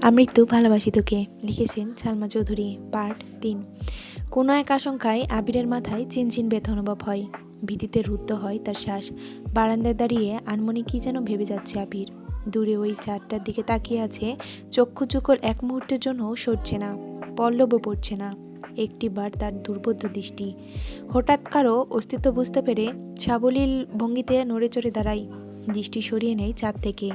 আমৃত্যু ভালোবাসি তোকে লিখেছেন সালমা চৌধুরী। পার্ট ৩। কোনো এক আশঙ্কায় আবিরের মাথায় চিনচিন ব্যথা অনুভব হয়। ভীতিতে রুদ্ধ হয় তার শ্বাস। বারান্দায় দাঁড়িয়ে আনমনে কি যেন ভেবে যাচ্ছে আবির। দূরে ওই চারটার দিকে তাকিয়ে আছে, চক্ষু চুকর এক মুহূর্তের জন্য সরছে না, পল্লবও পড়ছে না একটিবার তার দুর্বোধ্য দৃষ্টি। হঠাৎ কারো অস্তিত্ব বুঝতে পেরে সাবলীল ভঙ্গিতে নড়ে চড়ে দাঁড়ায়। দৃষ্টি সরিয়ে নেয় চাঁদ থেকে,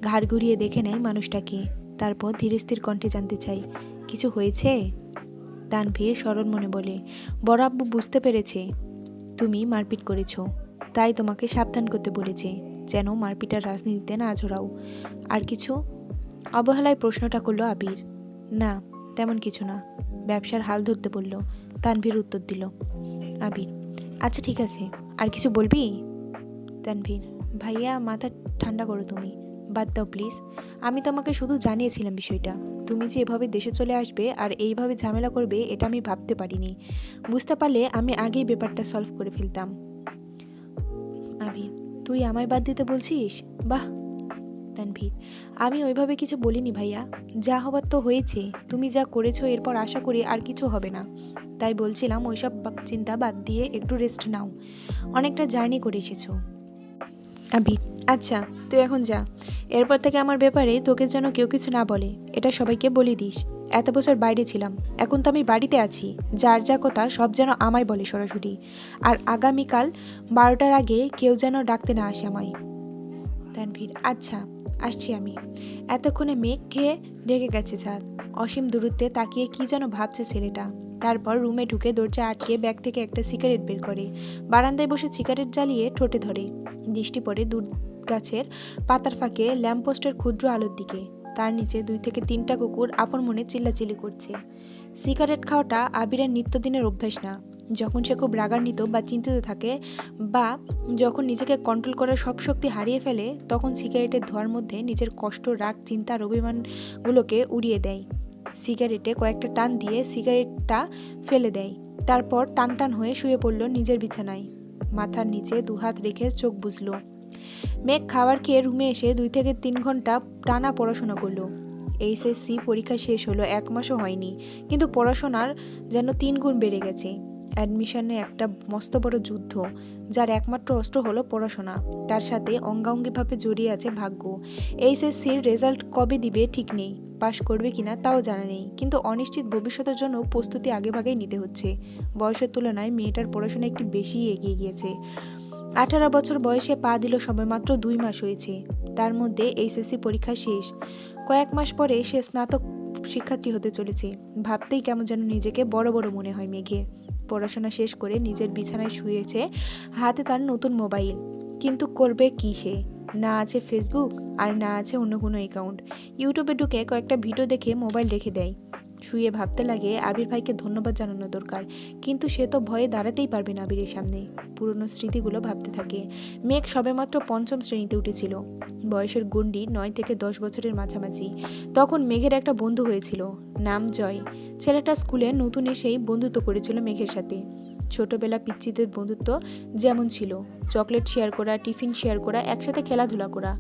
ঘাড় ঘুরিয়ে দেখে নেয় মানুষটাকে। তারপর ধীরস্থির কণ্ঠে জানতে চাই, কিছু হয়েছে? তানভীর সরল মনে বলে, বড় আব্বু বুঝতে পেরেছে তুমি মারপিট করেছ, তাই তোমাকে সাবধান করতে বলেছে, যেন মারপিটার রাজনীতিতে না জড়াও। আর কিছু? অবহেলায় প্রশ্নটা করলো আবির। না, তেমন কিছু না, ব্যবসার হাল ধরতে বলল। তানভীর উত্তর দিল। আবির, আচ্ছা ঠিক আছে, আর কিছু বলবি? তানভীর, ভাইয়া মাথা ঠান্ডা করো তুমি, বাদ দাও প্লিজ। আমি তোমাকে শুধু জানিয়েছিলাম বিষয়টা। তুমি যে এভাবে দেশে চলে আসবে আর এইভাবে ঝামেলা করবে এটা আমি ভাবতে পারিনি। বুঝতে পারলে আমি আগেই ব্যাপারটা সলভ করে ফেলতাম। আবির, তুই আমায় বাদ দিতে বলছিস? বাহ। তানভীর, আমি ওইভাবে কিছু বলিনি ভাইয়া, যা হবার তো হয়েছে। তুমি যা করেছো এরপর আশা করি আর কিছু হবে না, তাই বলছিলাম ওইসব চিন্তা বাদ দিয়ে একটু রেস্ট নাও। অনেকটা জার্নি করে এসেছো। আবির, আচ্ছা তুই এখন যা, এরপর থেকে আমার ব্যাপারে তোকে যেন কেউ কিছু না বলে, এটা সবাইকে বলে দিস। এত বছর বাইরে ছিলাম, এখন তো আমি বাড়িতে আছি, যার যা কথা সব যেন আমায় বলে সরাসরি। আর আগামীকাল 12টার আগে কেউ যেন ডাকতে না আসে আমায়। তানভীর, আচ্ছা আসছি আমি। এতক্ষণে মেঘ খেয়ে ঢেকে গেছে চাঁদ। অসীম দূরত্বে তাকিয়ে কি যেন ভাবছে ছেলেটা। তারপর রুমে ঢুকে দরজা আটকে ব্যাগ থেকে একটা সিগারেট বের করে বারান্দায় বসে সিগারেট জ্বালিয়ে ঠোঁটে ধরে। দৃষ্টি পড়ে দূর গাছের পাতার ফাঁকে ল্যাম্পপোস্টের ক্ষুদ্র আলোর দিকে। তার নিচে 2 থেকে 3টা কুকুর আপন মনে চিল্লাচিল্লি করছে। সিগারেট খাওয়াটা আবিরের নিত্যদিনের অভ্যাস না। যখন সে খুব রাগান্বিত বা চিন্তিত থাকে, বা যখন নিজেকে কন্ট্রোল করার সব শক্তি হারিয়ে ফেলে, তখন সিগারেটের ধোঁয়ার মধ্যে নিজের কষ্ট, রাগ, চিন্তা আর অভিমানগুলোকে উড়িয়ে দেয়। সিগারেটে কয়েকটা টান দিয়ে সিগারেটটা ফেলে দেয়। তারপর টান টান হয়ে শুয়ে পড়ল নিজের বিছানায়। মাথার নিচে 2 হাত রেখে চোখ বুজল। মেঘ খাবার খেয়ে রুমে এসে 2 থেকে 3 ঘন্টা টানা পড়াশোনা করলো। এইচএসসি পরীক্ষা শেষ হলো, 1 মাসও হয়নি, কিন্তু পড়াশোনার যেন 3 গুণ বেড়ে গেছে। অ্যাডমিশনে একটা মস্ত বড় যুদ্ধ, যার একমাত্র অস্ত্র হলো পড়াশোনা। তার সাথে অঙ্গাঙ্গিভাবে জড়িয়ে আছে ভাগ্য। এইচএসসির রেজাল্ট কবে দিবে ঠিক নেই, পাশ করবে কিনা তাও জানা নেই, কিন্তু অনিশ্চিত ভবিষ্যতের জন্য প্রস্তুতি আগেভাগেই নিতে হচ্ছে। বয়সের তুলনায় মেয়েটার পড়াশোনা একটু বেশি এগিয়ে গিয়েছে। 18 বছর বয়সে পা দিল, সবেমাত্র 2 মাস হয়েছে। তার মধ্যে এইচএসসি পরীক্ষা শেষ, কয়েক মাস পরে সে স্নাতক শিক্ষার্থী হতে চলেছে। ভাবতেই কেমন যেন নিজেকে বড় বড় মনে হয় মেঘের। পড়াশোনা শেষ করে নিজের বিছানায় শুয়েছে, হাতে তার নতুন মোবাইল। কিন্তু করবে কি সে? না আছে ফেসবুক, আর না আছে অন্য কোনো অ্যাকাউন্ট। ইউটিউবে ঢুকে কয়েকটা ভিডিও দেখে মোবাইল রেখে দেয়। শুয়ে ভাবতে লাগে আবির ভাইকে ধন্যবাদ জানানো দরকার, কিন্তু সে তো ভয়ে দাঁড়াতেই পারবে না আবিরের সামনে। পুরনো স্মৃতিগুলো ভাবতে থাকে। মেঘ সবেমাত্র 5ম শ্রেণীতে উঠেছিল। বয়সের গণ্ডি 9 থেকে 10 বছরের মাঝামাঝি। তখন মেঘের একটা বন্ধু হয়েছিল, নাম জয়। ছেলেটা স্কুলে নতুন এসেই বন্ধুত্ব করেছিল মেঘের সাথে। ছোটবেলা পিচ্চিদের বন্ধুত্ব যেমন ছিল, চকলেট শেয়ার করা, টিফিন শেয়ার করা, একসাথে খেলাধুলা করা।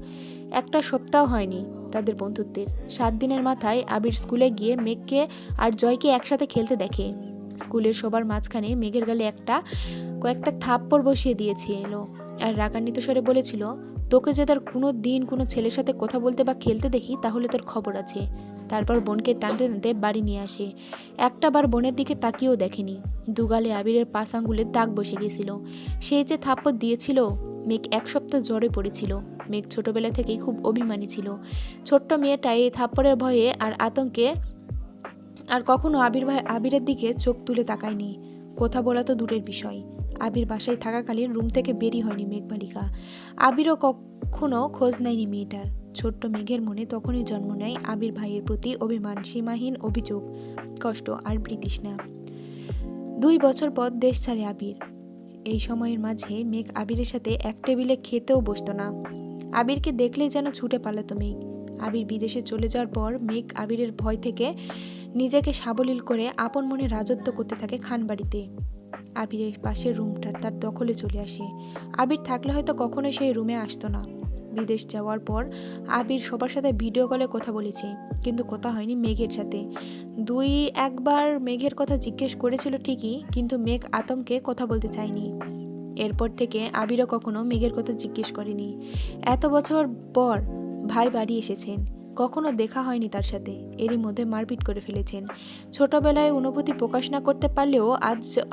একটা সপ্তাহ হয়নি তাদের বন্ধুত্বের। 7 দিনের মাথায় আবির স্কুলে গিয়ে মেঘকে আর জয়কে একসাথে খেলতে দেখে। স্কুলের সবার মাঝখানে মেঘের গালে কয়েকটা থাপ্পড় বসিয়ে দিয়েছে এলো, আর রাগান্বিত স্বরে বলেছিল, তোকে যে তার কোনো দিন কোনো ছেলের সাথে কথা বলতে বা খেলতে দেখি তাহলে তোর খবর আছে। তারপর বোনকে টানতে টানতে বাড়ি নিয়ে আসে। একটা বার বোনের দিকে তাকিয়েও দেখেনি। দুগালে আবিরের 5 আঙ্গুলের দাগ বসে গেছিল। সেই যে থাপ্পড় দিয়েছিল, মেঘ 1 সপ্তাহ জ্বরে পড়েছিল। মেঘ ছোটবেলা থেকেই খুব অভিমানী ছিল। ছোট্ট মেয়েটা এই থাপ্পড়ের ভয়ে আর আতঙ্কে আর কখনো আবিরের দিকে চোখ তুলে তাকায়নি। কথা বলা তো দূরের বিষয়, আবির বাসায় থাকাকালীন রুম থেকে বেরি হয়নি মেঘবালিকা। আবিরও কখনো খোঁজ নেয়নি মেয়েটার। ছোট্ট মেঘের মনে তখনই জন্ম নেয় আবির ভাইয়ের প্রতি অভিমান, সীমাহীন অভিযোগ, কষ্ট আর বিতৃষ্ণা। 2 বছর পর দেশ ছাড়ে আবির। এই সময়ের মাঝে মেঘ আবিরের সাথে এক টেবিলে খেতেও বসতো না। আবিরকে দেখলেই যেন ছুটে পালাতো মেঘ। আবির বিদেশে চলে যাওয়ার পর মেঘ আবিরের ভয় থেকে নিজেকে সাবলীল করে আপন মনে রাজত্ব করতে থাকে খানবাড়িতে। আবিরের পাশের রুমটা তার দখলে চলে আসে। আবির থাকলে হয়তো কখনোই সেই রুমে আসতো না। বিদেশ যাওয়ার পর আবির সবার সাথে ভিডিও কলে কথা বলেছে, কিন্তু কথা হয়নি মেঘের সাথে। একবার মেঘের কথা জিজ্ঞেস করেছিল ঠিকই, কিন্তু মেঘ আতঙ্কে কথা বলতে চায়নি। এরপর থেকে আবিরও কখনো মেঘের কথা জিজ্ঞেস করেনি। এত বছর পর ভাই বাড়ি এসেছেন, কখনো দেখা হয়নি তার সাথে, এরই মধ্যে মারপিট করে ফেলেছেন। ছোটবেলায় অনুভূতি প্রকাশ না করতে পারলেও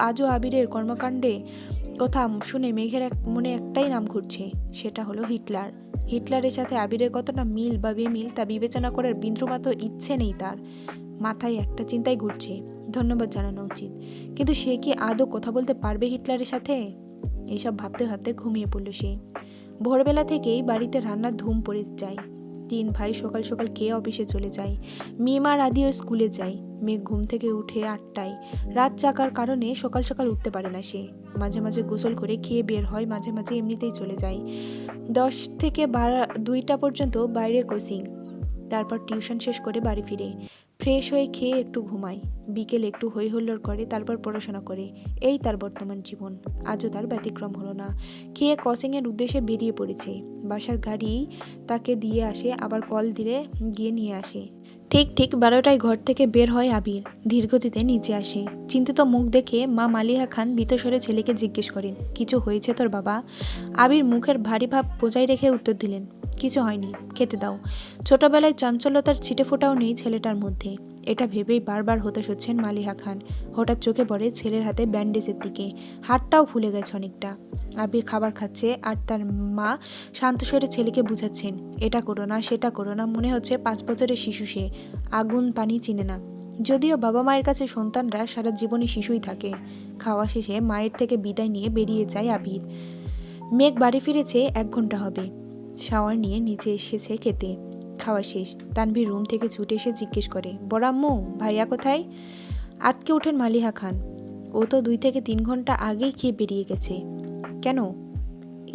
আজও আবিরের কর্মকাণ্ডে কথা শুনে মেঘের মনে একটাই নাম ঘুরছে, সেটা হলো হিটলার। হিটলারের সাথে আবিরের কতটা মিল বা বেমিল তা বিবেচনা করার বিন্দুমাত্র ইচ্ছে নেই তার। মাথায় একটা চিন্তাই ঘুরছে, ধন্যবাদ জানানো উচিত, কিন্তু সে কি আদৌ কথা বলতে পারবে হিটলারের সাথে? এইসব ভাবতে ভাবতে ঘুমিয়ে পড়ল সে। ভোরবেলা থেকেই বাড়িতে রান্নার ধুম পড়ে যায়। 3 ভাই সকাল সকাল খেয়ে অফিসে চলে যায়। মিমার আদিও স্কুলে যায়। মেঘ ঘুম থেকে উঠে 8টায়। রাত জাগার কারণে সকাল সকাল উঠতে পারে না সে। মাঝে মাঝে গোসল করে খেয়ে বের হয়, মাঝে মাঝে এমনিতেই চলে যায়। 10 থেকে 2টা পর্যন্ত বাইরে কোচিং, তারপর টিউশন শেষ করে বাড়ি ফিরে ফ্রেশ হয়ে খেয়ে একটু ঘুমায়। বিকেলে একটু হই হুল্লোড় করে, তারপর পড়াশোনা করে। এই তার বর্তমান জীবন। আজও তার ব্যতিক্রম হলো না। খেয়ে কোচিংয়ের উদ্দেশ্যে বেরিয়ে পড়েছে। বাসার গাড়ি তাকে দিয়ে আসে, আবার কল দিলে গিয়ে নিয়ে আসে। ঠিক 12টায় ঘর থেকে বের হয় আবির। ধীরগতিতে নিচে আসে। চিন্তিত মুখ দেখে মা মালিহা খান ভীতস্বরে ছেলেকে জিজ্ঞেস করেন, কিছু হয়েছে তোর বাবা? আবির মুখের ভারী ভাব বজায় রেখে উত্তর দিলেন, কিছু হয়নি, খেতে দাও। ছোটবেলায় চঞ্চলতার ছিটেফোঁটাও নেই ছেলেটার মধ্যে। এটা ভেবেই বারবার হতাশ হচ্ছেন মালিহা খান। হঠাৎ চোখে পড়ে ছেলের হাতে ব্যান্ডেজের দিকে। হাতটাও ফুলে গেছে অনেকটা। আবির খাবার খাচ্ছে আর তার মা শান্ত স্বরে ছেলেকে বুঝাচ্ছেন, এটা করো না, সেটা করো না। মনে হচ্ছে 5 বছরের শিশু সে, আগুন পানি চিনে না। যদিও বাবা মায়ের কাছে সন্তানরা সারা জীবনে শিশুই থাকে। খাওয়া শেষে মায়ের থেকে বিদায় নিয়ে বেরিয়ে যায় আবির। মেঘ বাড়ি ফিরেছে 1 ঘন্টা হবে। শাওয়ার নিয়ে নিচে এসেছে খেতে। খাওয়া শেষ। তানভীর রুম থেকে ছুটে এসে জিজ্ঞেস করে, বড় আম্মু, ভাইয়া কোথায়? আজকে ওঠেন মালিহা খান। ও তো 2 থেকে 3 ঘন্টা আগেই খেয়ে বেরিয়ে গেছে। কেন?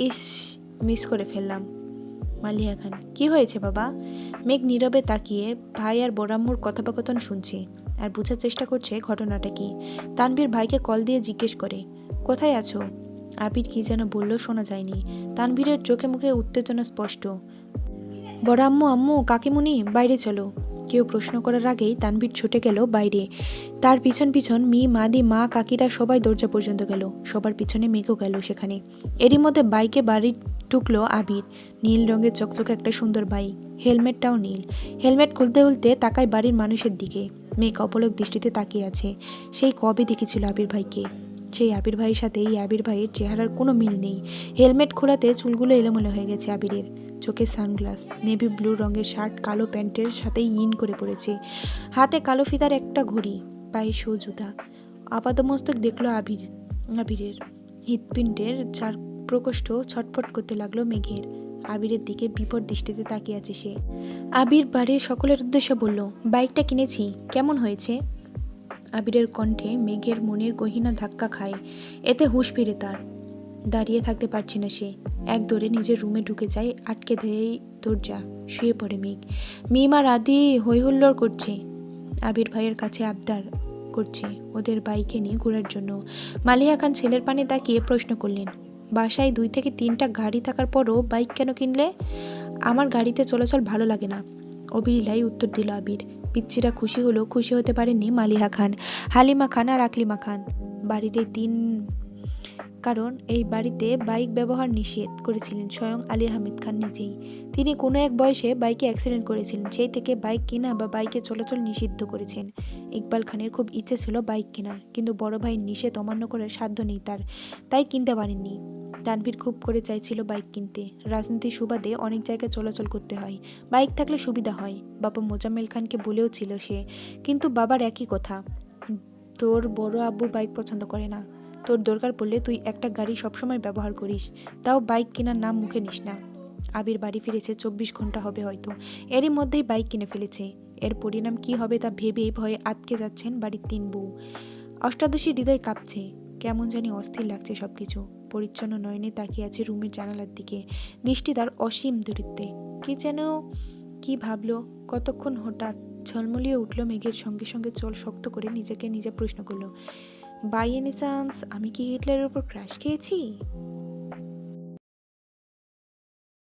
ইস, মিস করে ফেললাম। মালিহা খান, কি হয়েছে বাবা? মেঘ নীরবে তাকিয়ে ভাই আর বড়াম্মুর কথোপকথন শুনছে আর বোঝার চেষ্টা করছে ঘটনাটা কি। তানভীর ভাইকে কল দিয়ে জিজ্ঞেস করে, কোথায় আছো? আবির কি যেন বলল, শোনা যায়নি। তানভীরের চোখে মুখে উত্তেজনা স্পষ্ট। বড় আম্মু, আম্মু, কাকিমুনি, বাইরে চলো। কেউ প্রশ্ন করার আগেই তানভীর ছুটে গেল বাইরে। তার পিছন পিছন মাদি, মা, কাকিরা সবাই দরজা পর্যন্ত গেল। সবার পিছনে মেঘও গেল সেখানে। এরই মধ্যে বাইকে বাড়ি ঢুকলো আবির। নীল রঙের চকচকে একটা সুন্দর বাইক, হেলমেটটাও নীল। হেলমেট খুলতে খুলতে তাকায় বাড়ির মানুষের দিকে। মেঘ অপলক দৃষ্টিতে তাকিয়ে আছে। সেই কবে দেখেছিল আবির ভাইকে। সেই আবির ভাইয়ের সাথে এই আবির ভাইয়ের চেহারার কোনো মিল নেই। হেলমেট খোলাতে চুলগুলো এলোমেলো হয়ে গেছে আবিরের। চোখে সানগ্লাস, নেভি ব্লু রঙের শার্ট কালো প্যান্টের সাথে ইন করে পড়েছে। হাতে কালো ফিতার একটা ঘড়ি, পায়ে শু জুতা। আপাদমস্তক দেখলো আবিরের হৃৎপিণ্ডের চার প্রকোষ্ঠ ছটফট করতে লাগলো মেঘের। আবিরের দিকে বিপদ দৃষ্টিতে তাকিয়ে আছে সে। আবির বাড়ির সকলের উদ্দেশ্যে বলল, বাইকটা কিনেছি, কেমন হয়েছে? আবিরের কণ্ঠে মেঘের মনের গহীনা ধাক্কা খায়। এতে হুঁশ ফিরে তার। দাঁড়িয়ে থাকতে পারছে না সে। এক দৌড়ে নিজের রুমে ঢুকে যায়, আটকে দেয় দরজা। শুয়ে পড়ে মেঘ। মিমার আদি হইহুল্লোড় করছে। আবির ভাইয়ের কাছে আবদার করছে ওদের বাইকে নিয়ে ঘোরার জন্য। মালিহা খান ছেলের পানে তাকিয়ে প্রশ্ন করলেন, বাসায় 2 থেকে 3টা গাড়ি থাকার পরও বাইক কেন কিনলে? আমার গাড়িতে চলাচল ভালো লাগে না, অবিলীলায় উত্তর দিল আবির। পিচ্চিরা খুশি হলেও খুশি হতে পারেননি মালিহা খান, হালিমা খান আর আকলিমা খান। বাড়ির কারণ এই বাড়িতে বাইক ব্যবহার নিষেধ করেছিলেন স্বয়ং আলী আহমেদ খান নিজেই। তিনি কোনো এক বয়সে বাইকে অ্যাক্সিডেন্ট করেছিলেন, সেই থেকে বাইক কেনা বা বাইকে চলাচল নিষিদ্ধ করেছেন। ইকবাল খানের খুব ইচ্ছে ছিল বাইক কেনার, কিন্তু বড় ভাইয়ের নিষেধ অমান্য করার সাধ্য নেই তার, তাই কিনতে পারেননি। তানভীর খুব করে চাইছিল বাইক কিনতে। রাজনীতির সুবাদে অনেক জায়গায় চলাচল করতে হয়, বাইক থাকলে সুবিধা হয়। বাবা মোজাম্মেল খানকে বলেও ছিল সে, কিন্তু বাবার একই কথা, তোর বড় আব্বু বাইক পছন্দ করে না, তোর দরকার পড়লে তুই একটা গাড়ি সবসময় ব্যবহার করিস, তাও বাইক কেনার নাম মুখে নিস না। আবির বাড়ি ফিরেছে 24 ঘন্টা হবে হয়তো। এরই মধ্যেই বাইক কিনে ফেলেছে। এর পরিণাম কি হবে তা ভেবেই ভয়ে আটকে যাচ্ছেন বাড়ির 3 বউ। অষ্টাদশী হৃদয় কাঁপছে, কেমন জানি অস্থির লাগছে সবকিছু। পরিচ্ছন্ন নয়নে তাকিয়ে আছে রুমের জানালার দিকে, দৃষ্টি তার অসীম দূরত্বে। কি ভাবলো কতক্ষণ, হঠাৎ ঝলমলিয়ে উঠল মেঘের। সঙ্গে সঙ্গে চোল শক্ত করে নিজেকে নিজে প্রশ্ন করলো, বাই এনি চান্স আমি কি হিটলারের উপর ক্র্যাশ খেয়েছি?